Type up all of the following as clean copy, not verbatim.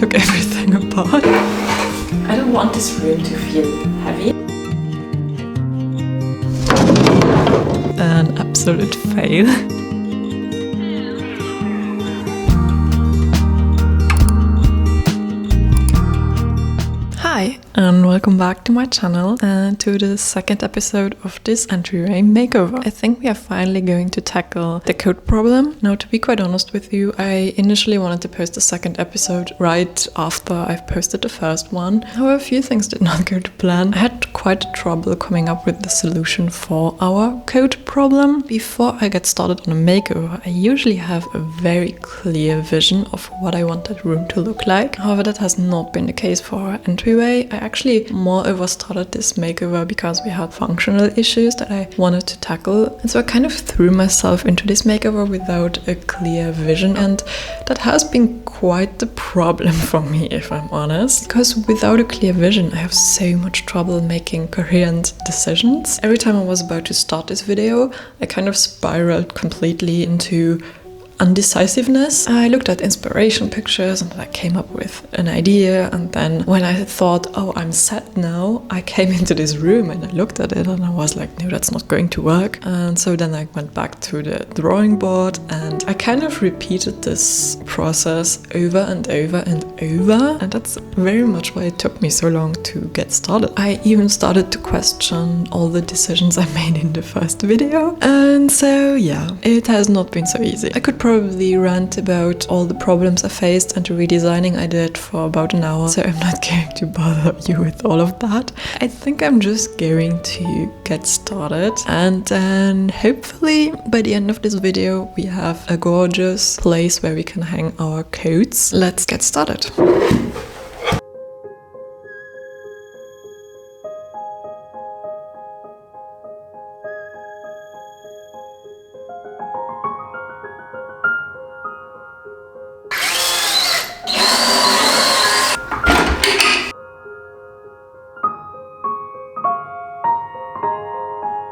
took everything apart. I don't want this room to feel heavy. An absolute fail. Hi and welcome back to my channel and to the second episode of this entryway makeover. I think we are finally going to tackle the code problem. Now, to be quite honest with you, I initially wanted to post the second episode right after I've posted the first one. However, a few things did not go to plan. I had quite trouble coming up with the solution for our code problem. Before I get started on a makeover, I usually have a very clear vision of what I want that room to look like. However, that has not been the case for our entryway. I actually moreover started this makeover because we had functional issues that I wanted to tackle, and so I kind of threw myself into this makeover without a clear vision, and that has been quite the problem for me, if I'm honest, because without a clear vision I have so much trouble making coherent decisions. Every time I was about to start this video, I kind of spiraled completely into undecisiveness. I looked at inspiration pictures and I came up with an idea, and then when I thought, oh, I'm set now, I came into this room and I looked at it and I was like, no, that's not going to work. And so then I went back to the drawing board and I kind of repeated this process over and over and over, and that's very much why it took me so long to get started. I even started to question all the decisions I made in the first video, and so yeah, it has not been so easy. I could probably rant about all the problems I faced and the redesigning I did for about an hour, so I'm not going to bother you with all of that. I think I'm just going to get started, and then hopefully by the end of this video we have a gorgeous place where we can hang our coats. Let's get started.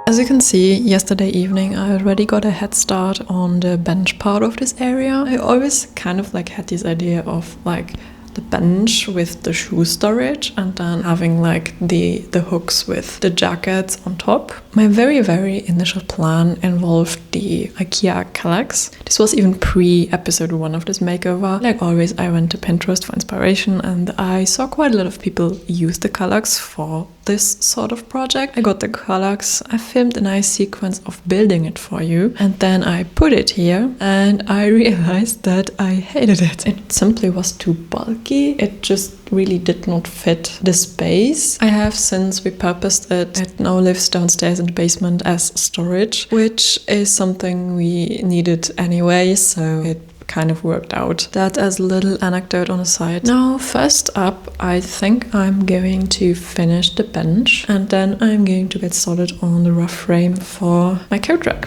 As you can see, yesterday evening I already got a head start on the bench part of this area. I always kind of like had this idea of like the bench with the shoe storage and then having like the hooks with the jackets on top. My very initial plan involved the IKEA Kallax. This was even pre-episode 1 of this makeover. Like always, I went to Pinterest for inspiration and I saw quite a lot of people use the Kallax for this sort of project. I got the Kallax, I filmed a nice sequence of building it for you, and then I put it here and I realized that I hated it. It simply was too bulky. It just really did not fit the space. I have since repurposed it. It now lives downstairs in the basement as storage, which is something we needed anyway, so it kind of worked out. That as a little anecdote on the side. Now, first up, I think I'm going to finish the bench, and then I'm going to get started on the rough frame for my coat rack.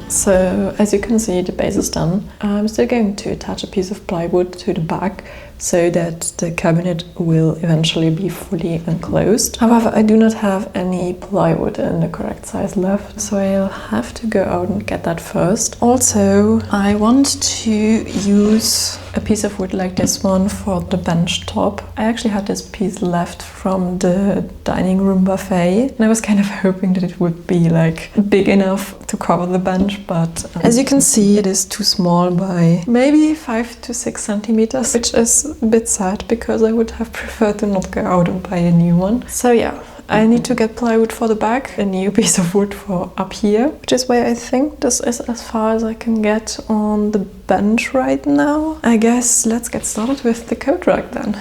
So as you can see, the base is done. I'm still going to attach a piece of plywood to the back so that the cabinet will eventually be fully enclosed. However, I do not have any plywood in the correct size left, so I'll have to go out and get that first. Also, I want to use a piece of wood like this one for the bench top. I actually had this piece left from the dining room buffet, and I was kind of hoping that it would be like big enough to cover the bench, but as you can see, it is too small by maybe 5 to 6 centimeters, which is a bit sad because I would have preferred to not go out and buy a new one. So yeah, I need to get plywood for the back, a new piece of wood for up here, which is why I think this is as far as I can get on the bench right now. I guess let's get started with the coat rack then.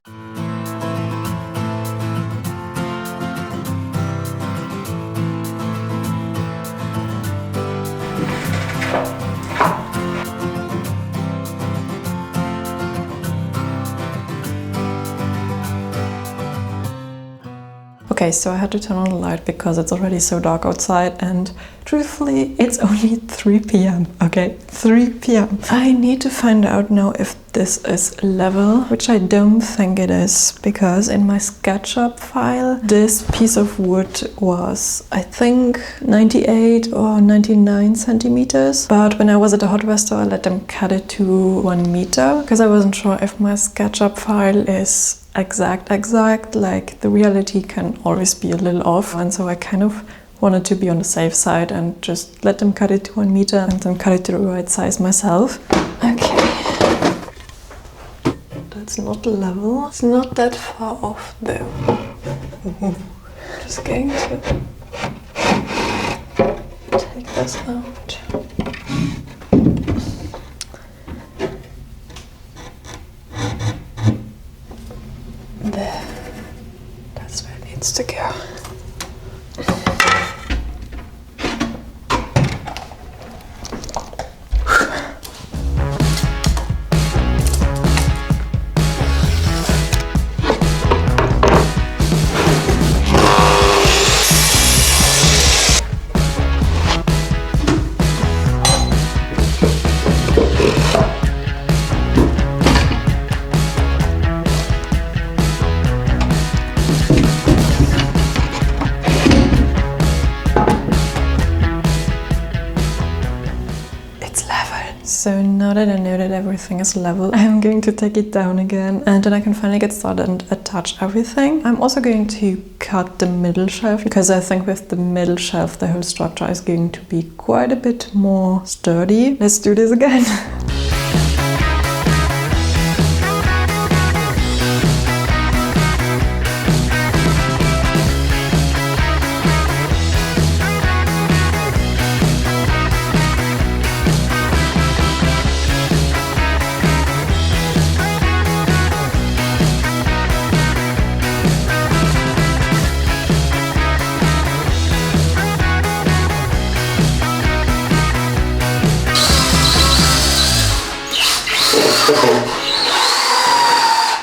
Okay, so I had to turn on the light because it's already so dark outside, and truthfully, it's only 3 p.m. Okay, 3 p.m. I need to find out now if this is level, which I don't think it is, because in my SketchUp file, this piece of wood was, I think, 98 or 99 centimeters. But when I was at the hardware store, I let them cut it to 1 meter, because I wasn't sure if my SketchUp file is exact, like the reality can always be a little off, and so I kind of wanted to be on the safe side and just let them cut it to 1 meter and then cut it to the right size myself. Okay, that's not level. It's not that far off though. Just going to take this out. There, that's where it needs to go. So now that I know that everything is level, I'm going to take it down again, and then I can finally get started and attach everything. I'm also going to cut the middle shelf, because I think with the middle shelf the whole structure is going to be quite a bit more sturdy. Let's do this again.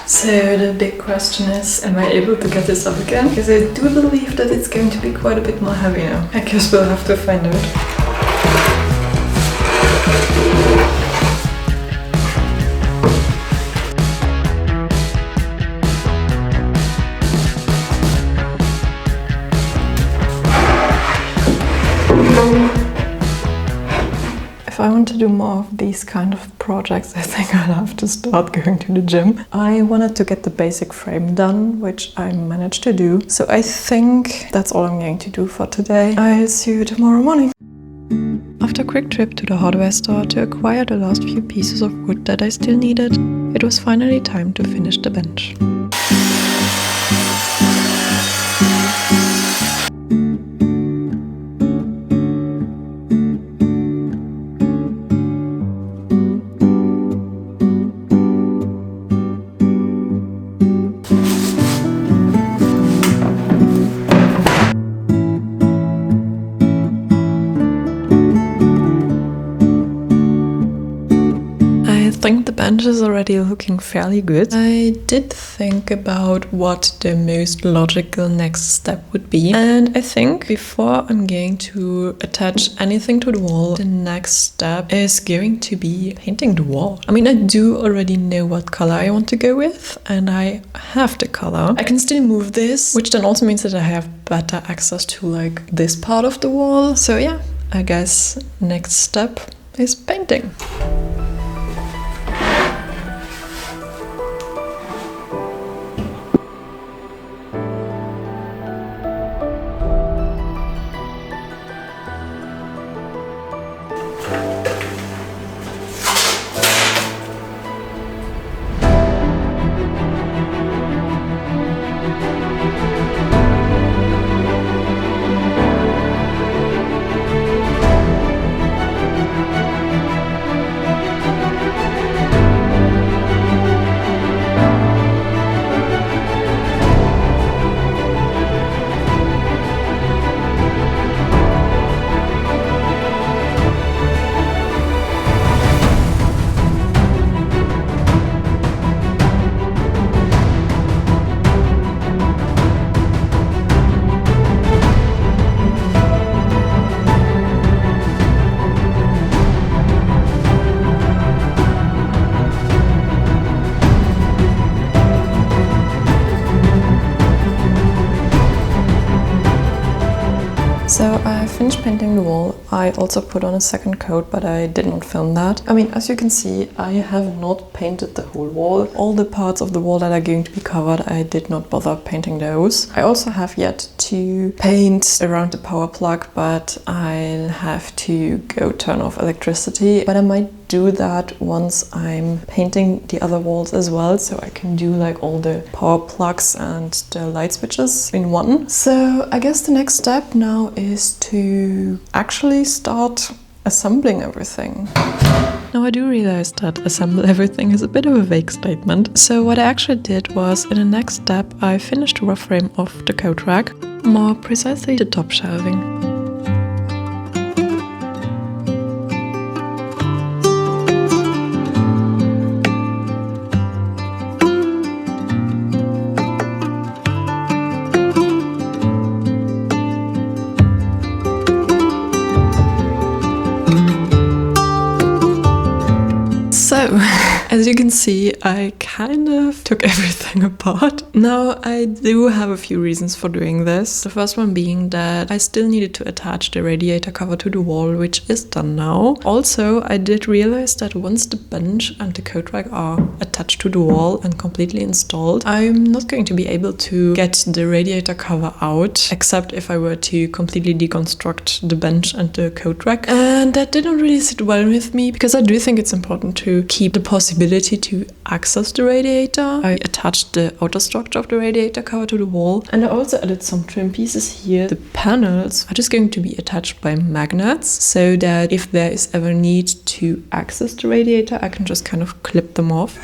So the big question is, am I able to get this up again? Because I do believe that it's going to be quite a bit more heavy now. I guess we'll have to find out. If I want to do more of these kind of projects, I think I'll have to start going to the gym. I wanted to get the basic frame done, which I managed to do. So I think that's all I'm going to do for today. I'll see you tomorrow morning. After a quick trip to the hardware store to acquire the last few pieces of wood that I still needed, it was finally time to finish the bench. I think the bench is already looking fairly good. I did think about what the most logical next step would be, and I think before I'm going to attach anything to the wall, the next step is going to be painting the wall. I mean, I do already know what color I want to go with, and I have the color. I can still move this, which then also means that I have better access to like this part of the wall. So yeah, I guess next step is painting. finished painting the wall. I also put on a second coat, but I did not film that. I mean, as you can see, I have not painted the whole wall. All the parts of the wall that are going to be covered, I did not bother painting those. I also have yet to paint around the power plug, but I'll have to go turn off electricity. But I might do that once I'm painting the other walls as well, so I can do like all the power plugs and the light switches in one. So I guess the next step now is to actually start assembling everything. Now I do realize that assemble everything is a bit of a vague statement. So what I actually did was, in the next step, I finished the rough frame of the coat rack, more precisely the top shelving. So, as you can see, I kind of took everything apart. Now, I do have a few reasons for doing this. The first one being that I still needed to attach the radiator cover to the wall, which is done now. Also, I did realize that once the bench and the coat rack are attached to the wall and completely installed, I'm not going to be able to get the radiator cover out, except if I were to completely deconstruct the bench and the coat rack. And that didn't really sit well with me, because I do think it's important to keep the possibility to access the radiator. I attached the outer structure of the radiator cover to the wall, and I also added some trim pieces here. The panels are just going to be attached by magnets, so that if there is ever need to access the radiator, I can just kind of clip them off.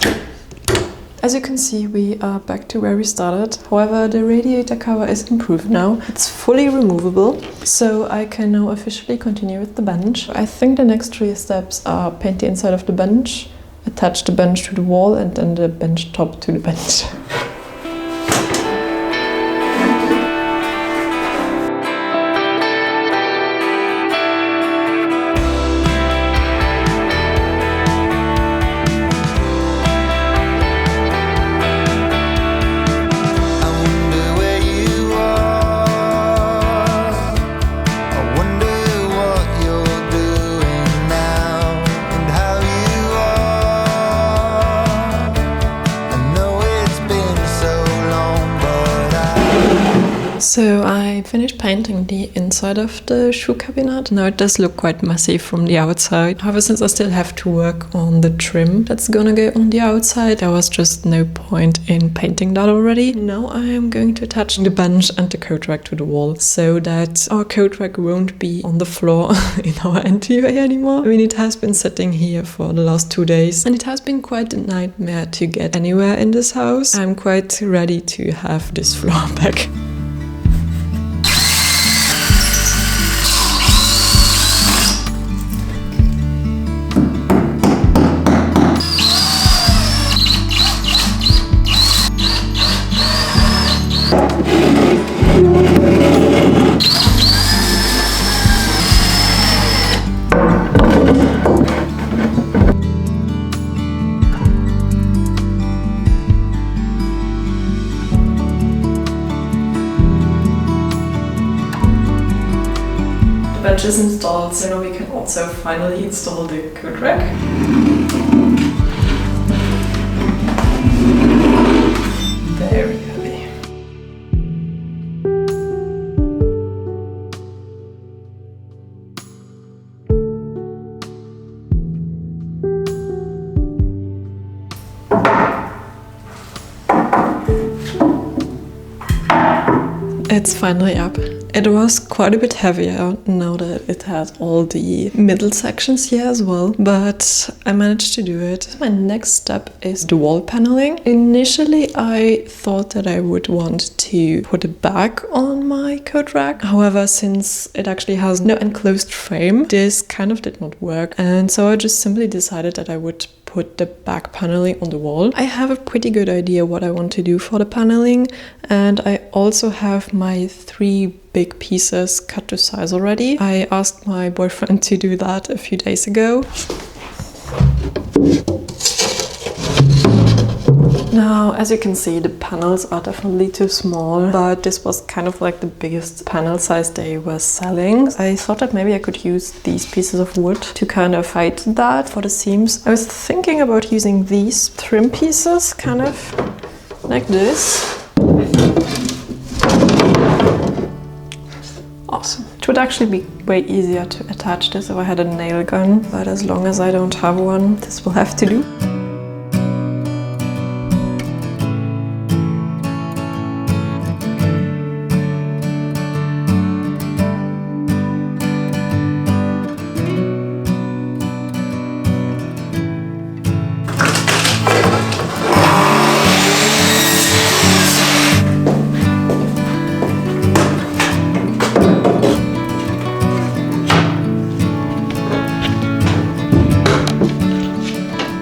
As you can see, we are back to where we started. However, the radiator cover is improved now. It's fully removable, so I can now officially continue with the bench. I think the next 3 steps are paint the inside of the bench, attach the bench to the wall, and then the bench top to the bench. So I finished painting the inside of the shoe cabinet. Now it does look quite messy from the outside. However, since I still have to work on the trim that's gonna go on the outside, there was just no point in painting that already. Now I am going to attach the bench and the coat rack to the wall, so that our coat rack won't be on the floor in our entryway anymore. I mean, it has been sitting here for the last 2 days, and it has been quite a nightmare to get anywhere in this house. I'm quite ready to have this floor back. Bench is installed, so now we can also finally install the coat rack. Very heavy. It's finally up. It was quite a bit heavier now that it had all the middle sections here as well, but I managed to do it. My next step is the wall paneling. Initially, I thought that I would want to put a back on my coat rack. However, since it actually has no enclosed frame, this kind of did not work. And so I just simply decided that I would put the back paneling on the wall. I have a pretty good idea what I want to do for the paneling, and I also have my 3 big pieces cut to size already. I asked my boyfriend to do that a few days ago. Now, as you can see, the panels are definitely too small, but this was kind of like the biggest panel size they were selling. I thought that maybe I could use these pieces of wood to kind of fight that for the seams. I was thinking about using these trim pieces, kind of like this. Awesome. It would actually be way easier to attach this if I had a nail gun, but as long as I don't have one, this will have to do.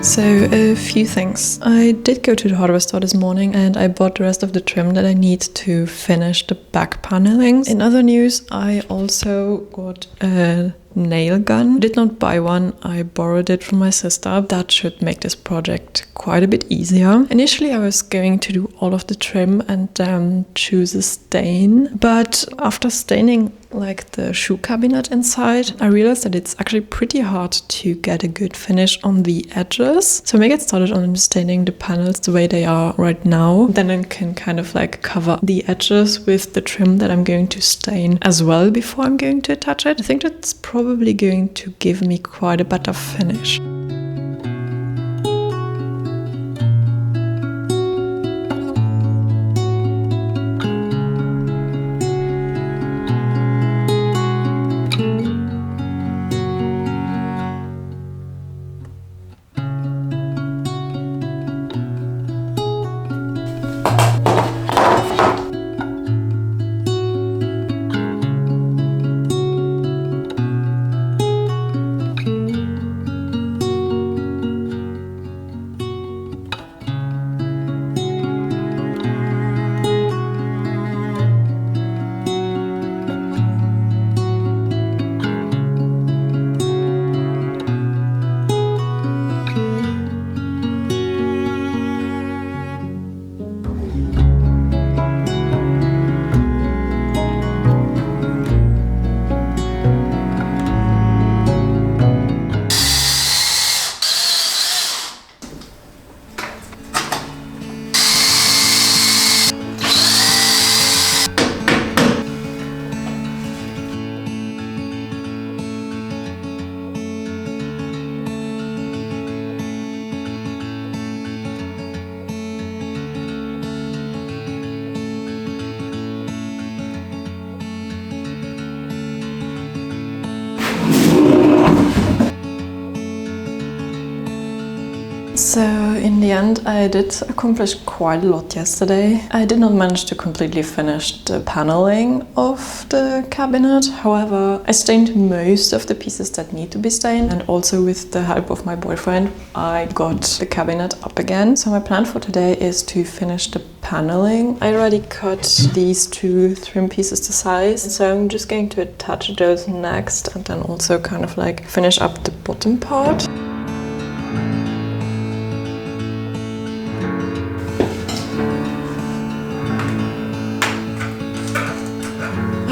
So a few things. I did go to the hardware store this morning and I bought the rest of the trim that I need to finish the back panelings. In other news, I also got a nail gun. I did not buy one, I borrowed it from my sister. That should make this project quite a bit easier. Initially I was going to do all of the trim and then choose a stain, but after staining like the shoe cabinet inside, I realized that it's actually pretty hard to get a good finish on the edges. So I may get started on staining the panels the way they are right now. Then I can kind of like cover the edges with the trim that I'm going to stain as well before I'm going to attach it. I think that's probably going to give me quite a better finish. So in the end I did accomplish quite a lot yesterday. I did not manage to completely finish the paneling of the cabinet. However, I stained most of the pieces that need to be stained, and also with the help of my boyfriend I got the cabinet up again. So my plan for today is to finish the paneling. I already cut these two trim pieces to size, so I'm just going to attach those next and then also kind of like finish up the bottom part.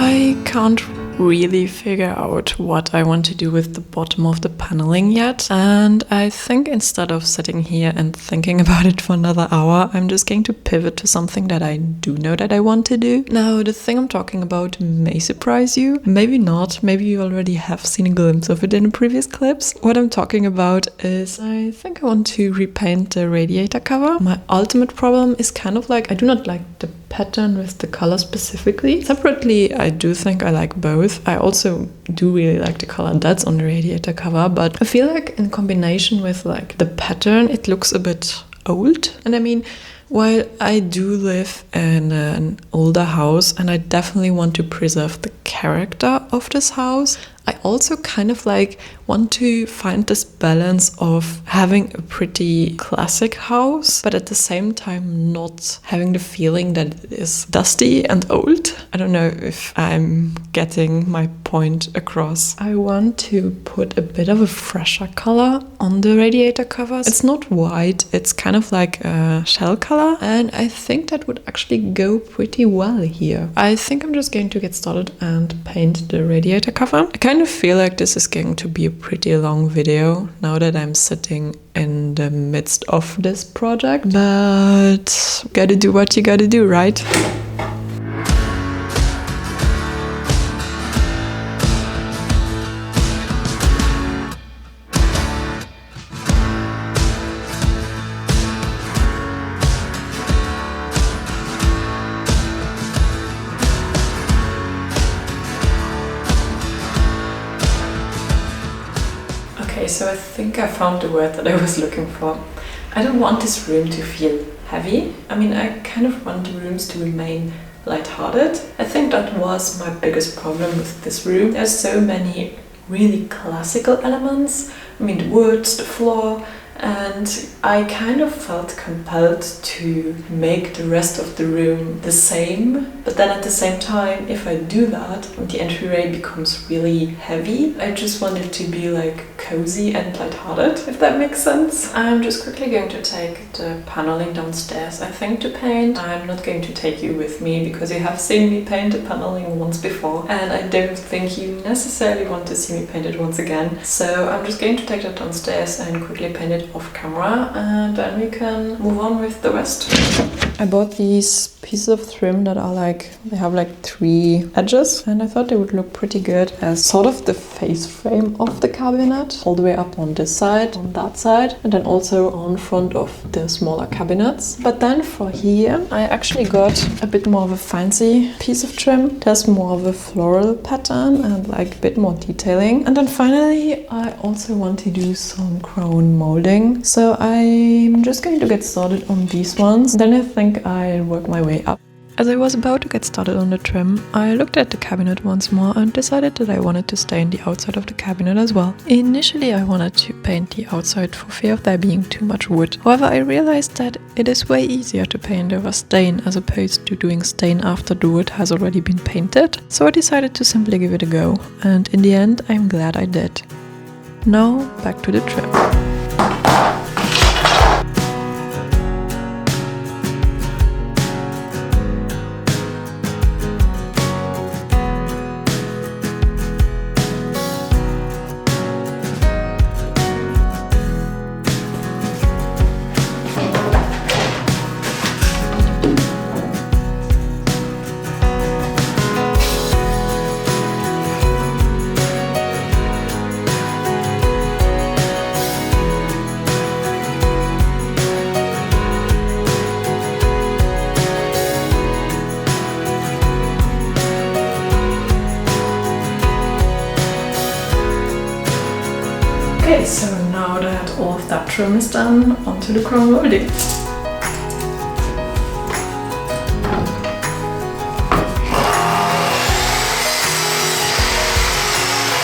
I can't really figure out what I want to do with the bottom of the paneling yet, and I think instead of sitting here and thinking about it for another hour, I'm just going to pivot to something that I do know that I want to do. Now, the thing I'm talking about may surprise you, maybe not, maybe you already have seen a glimpse of it in the previous clips. What I'm talking about is I think I want to repaint the radiator cover. My ultimate problem is kind of like I do not like the pattern with the color specifically. Separately, I do think I like both. I also do really like the color that's on the radiator cover, but I feel like in combination with like the pattern, it looks a bit old. And I mean, while I do live in an older house and I definitely want to preserve the character of this house, I also kind of like want to find this balance of having a pretty classic house, but at the same time not having the feeling that it is dusty and old. I don't know if I'm getting my point across. I want to put a bit of a fresher color on the radiator covers. It's not white, it's kind of like a shell color, and I think that would actually go pretty well here. I think I'm just going to get started and paint the radiator cover. I kind of feel like this is going to be a pretty long video now that I'm sitting in the midst of this project, but gotta do what you gotta do, right? Okay, so I think I found the word that I was looking for. I don't want this room to feel heavy. I mean, I kind of want the rooms to remain lighthearted. I think that was my biggest problem with this room. There's so many really classical elements. I mean, the woods, the floor, and I kind of felt compelled to make the rest of the room the same. But then at the same time, if I do that, the entryway becomes really heavy. I just want it to be like cozy and lighthearted, if that makes sense. I'm just quickly going to take the paneling downstairs, I think, to paint. I'm not going to take you with me because you have seen me paint the paneling once before, and I don't think you necessarily want to see me paint it once again. So I'm just going to take that downstairs and quickly paint it off camera, and then we can move on with the rest. I bought these pieces of trim that are like, they have like 3 edges, and I thought they would look pretty good as sort of the face frame of the cabinet, all the way up on this side, on that side, and then also on front of the smaller cabinets. But then for here, I actually got a bit more of a fancy piece of trim. There's more of a floral pattern and like a bit more detailing. And then finally, I also want to do some crown molding. So I'm just going to get started on these ones. Then I think I'll work my way up. As I was about to get started on the trim, I looked at the cabinet once more and decided that I wanted to stain the outside of the cabinet as well. Initially I wanted to paint the outside for fear of there being too much wood. However, I realized that it is way easier to paint over stain as opposed to doing stain after the wood has already been painted. So I decided to simply give it a go, and in the end I'm glad I did. Now back to the trim. Okay, so now that all of that trim is done, onto the crown molding.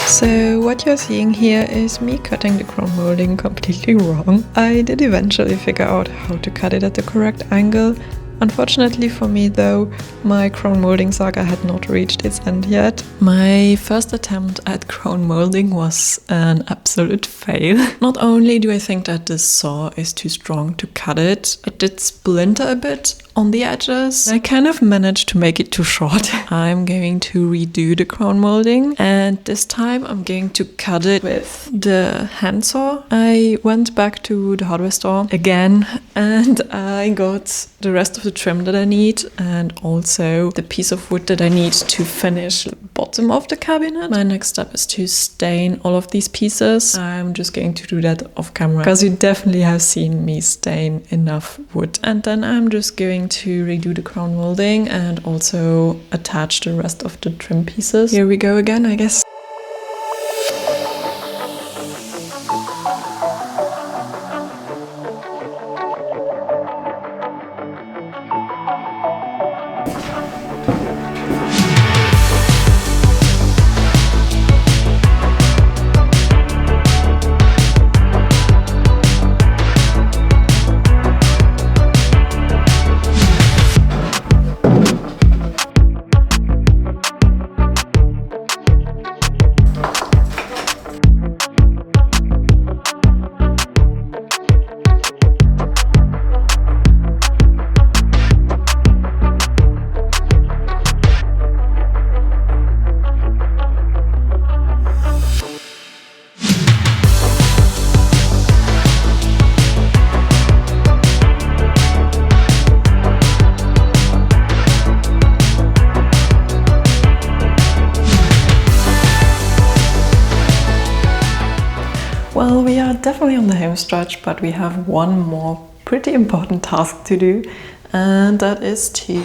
So what you're seeing here is me cutting the crown molding completely wrong. I did eventually figure out how to cut it at the correct angle. Unfortunately for me though, my crown molding saga had not reached its end yet. My first attempt at crown molding was an absolute fail. Not only do I think that this saw is too strong to cut it, it did splinter a bit on the edges. I kind of managed to make it too short. I'm going to redo the crown molding, and this time I'm going to cut it with the handsaw. I went back to the hardware store again and I got the rest of the trim that I need and also the piece of wood that I need to finish the bottom of the cabinet. My next step is to stain all of these pieces. I'm just going to do that off camera because you definitely have seen me stain enough wood. And then I'm just going to redo the crown molding and also attach the rest of the trim pieces. Here we go again, I guess. Well, we are definitely on the home stretch, but we have one more pretty important task to do, and that is to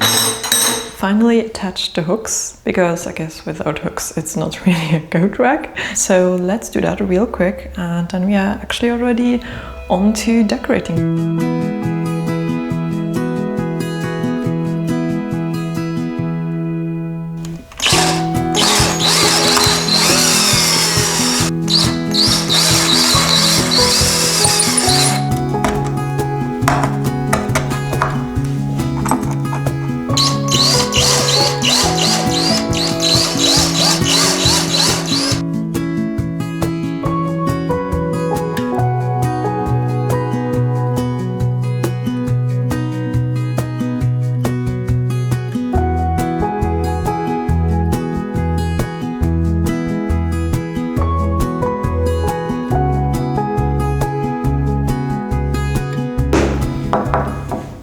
finally attach the hooks, because I guess without hooks it's not really a coat rack. So let's do that real quick, and then we are actually already on to decorating.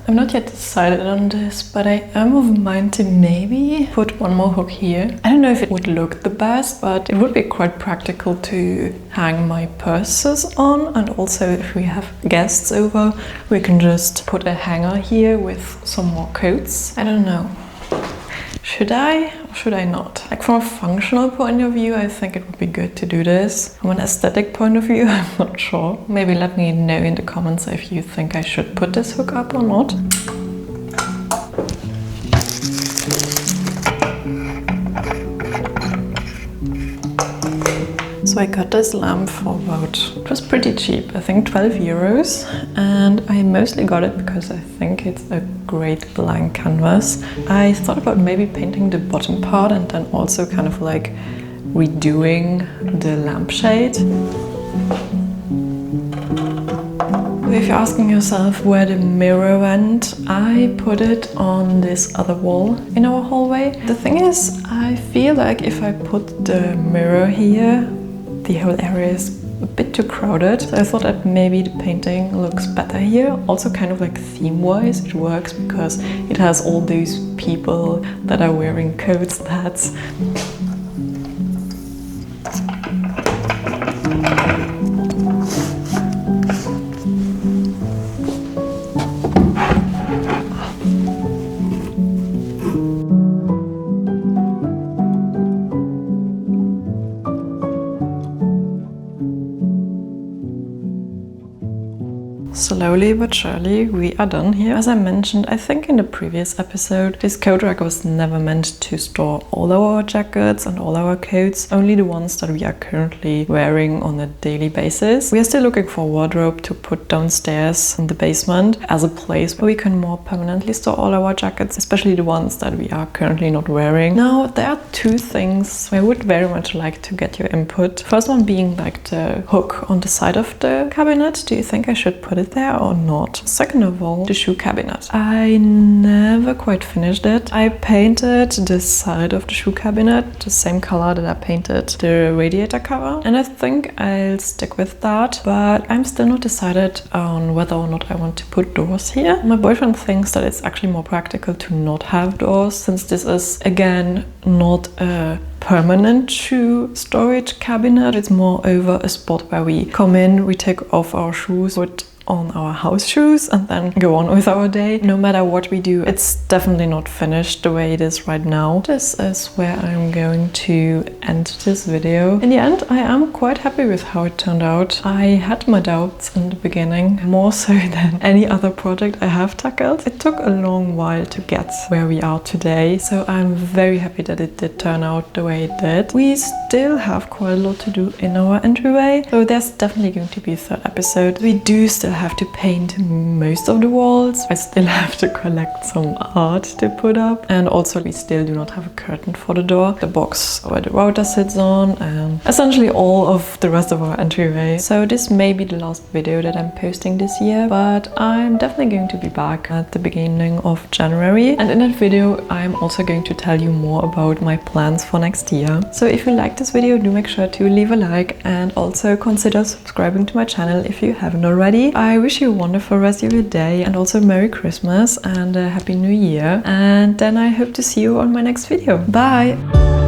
I'm not yet decided on this, but I am of mind to maybe put one more hook here. I don't know if it would look the best, but it would be quite practical to hang my purses on, and also if we have guests over, we can just put a hanger here with some more coats. I don't know. Should I or should I not? Like, from a functional point of view, I think it would be good to do this. From an aesthetic point of view, I'm not sure. Maybe let me know in the comments if you think I should put this hook up or not. So I got this lamp for about, it was pretty cheap, I think 12 euros, and I mostly got it because I think it's a great blank canvas. I thought about maybe painting the bottom part and then also kind of like redoing the lampshade. If you're asking yourself where the mirror went, I put it on this other wall in our hallway. The thing is, I feel like if I put the mirror here, the whole area is a bit too crowded. So I thought that maybe the painting looks better here. Also kind of like theme-wise it works because it has all those people that are wearing coats and hats. Slowly but surely we are done here. As I mentioned, I think in the previous episode, this coat rack was never meant to store all our jackets and all our coats, only the ones that we are currently wearing on a daily basis. We are still looking for a wardrobe to put downstairs in the basement as a place where we can more permanently store all our jackets, especially the ones that we are currently not wearing. Now, there are two things I would very much like to get your input. First one being like the hook on the side of the cabinet. Do you think I should put it there or not? Second of all, the shoe cabinet. I never quite finished it. I painted the side of the shoe cabinet the same color that I painted the radiator cover, and I think I'll stick with that, but I'm still not decided on whether or not I want to put doors here. My boyfriend thinks that it's actually more practical to not have doors, since this is again not a permanent shoe storage cabinet. It's more over a spot where we come in, we take off our shoes, put on our house shoes and then go on with our day. No matter what we do, it's definitely not finished the way it is right now. This is where I'm going to end this video. In the end, I am quite happy with how it turned out. I had my doubts in the beginning, more so than any other project I have tackled. It took a long while to get where we are today, so I'm very happy that it did turn out the way it did. We still have quite a lot to do in our entryway, so there's definitely going to be a third episode. We do still have to paint most of the walls. I still have to collect some art to put up, and also we still do not have a curtain for the door, the box where the router sits on, and essentially all of the rest of our entryway. So this may be the last video that I'm posting this year, but I'm definitely going to be back at the beginning of January, and in that video I'm also going to tell you more about my plans for next year. So if you like this video, do make sure to leave a like and also consider subscribing to my channel if you haven't already. I wish you a wonderful rest of your day, and also Merry Christmas and a Happy New Year, and then I hope to see you on my next video. Bye!